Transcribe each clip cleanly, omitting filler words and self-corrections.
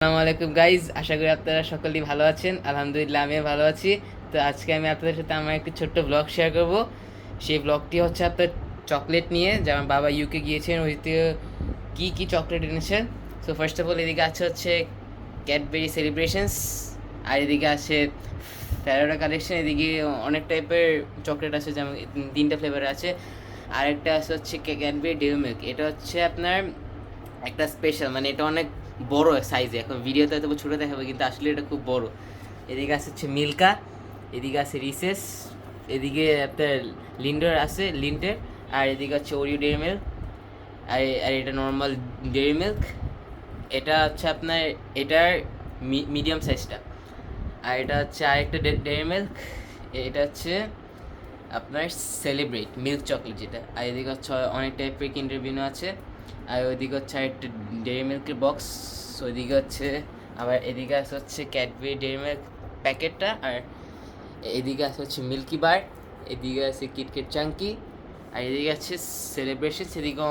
আসসালামু আলাইকুম গাইজ, আশা করি আপনারা সকলেই ভালো আছেন। আলহামদুলিল্লাহ আমিও ভালো আছি। তো আজকে আমি আপনাদের সাথে আমার একটি ছোট্ট ব্লগ শেয়ার করব। সেই ব্লগটি হচ্ছে আপনার চকলেট নিয়ে, যেমন বাবা ইউকে গিয়েছেন, ওই থেকে কী কী চকলেট এনেছেন। সো ফার্স্ট অফ অল এদিকে আছে হচ্ছে ক্যাডবেরি সেলিব্রেশনস, আর এদিকে আছে ফ্যারাডা কালেকশন। এদিকে অনেক টাইপের চকলেট আছে, যেমন 3টা ফ্লেভার আছে। আরেকটা আছে হচ্ছে ক্যাডবেরি ডেইরি মিল্ক। এটা হচ্ছে আপনার একটা স্পেশাল, মানে এটা অনেক বড় সাইজে, এখন ভিডিওতে হয়তো ছোটো দেখাবে কিন্তু আসলে এটা খুব বড়। এদিকে আছে হচ্ছে মিল্কা, এদিকে আছে রিসেস, এদিকে আপনার লিন্ডার আছে লিন্টের, আর এদিকে হচ্ছে ওরিও ডেয়ারি মিল্ক, আর এটা নর্মাল ডেয়ারি মিল্ক। এটা হচ্ছে আপনার এটার মিডিয়াম সাইজটা। আর এটা হচ্ছে আরেকটা ডেয়ারি মিল্ক, এটা হচ্ছে আপনার সেলিব্রেট মিল্ক চকলেট যেটা। আর এদিকে হচ্ছে অনেক টাইপের কিন্ডার বিনো আছে। আর ওইদিকে হচ্ছে আরেকটা ডেয়ারি মিল্কের বক্স। ওইদিকে হচ্ছে আবার এদিকে আছে হচ্ছে ক্যাডবেরি ডেয়ারি মিল্ক প্যাকেটটা। আর এদিকে আছে হচ্ছে মিল্কি বার, এদিকে আছে কিটকেট চাঙ্কি, আর এদিকে আছে সেলিব্রেশনস। এদিকে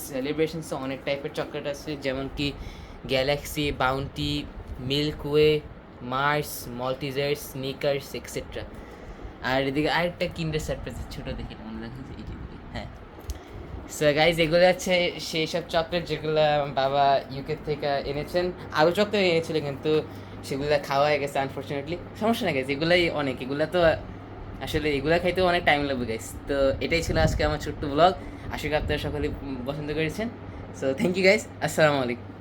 সেলিব্রেশনসে অনেক টাইপের চকলেট আছে, যেমন কি Galaxy, Bounty, Milky Way, Mars, Maltesers, Snickers etcetera. আর এদিকে আরেকটা কিন্ডার সারপ্রাইজ ছোটো দেখি, মনে রাখুন এই যে হ্যাঁ। সো গাইজ, এগুলো হচ্ছে সেই সব চকলেট যেগুলো বাবা ইউকে থেকে এনেছেন। আরও চকলেট এনেছিলেন কিন্তু সেগুলো খাওয়া হয়ে গেছে আনফর্চুনেটলি। সমস্যা না গাইজ, এগুলাই অনেক, এগুলো তো আসলে এগুলো খাইতেও অনেক টাইম লাগবে গাইজ। তো এটাই ছিল আজকে আমার ছোট্ট ব্লগ। আশা করি আপনারা সকলেই পছন্দ করেছেন। সো থ্যাংক ইউ গাইজ, আসসালামু আলাইকুম।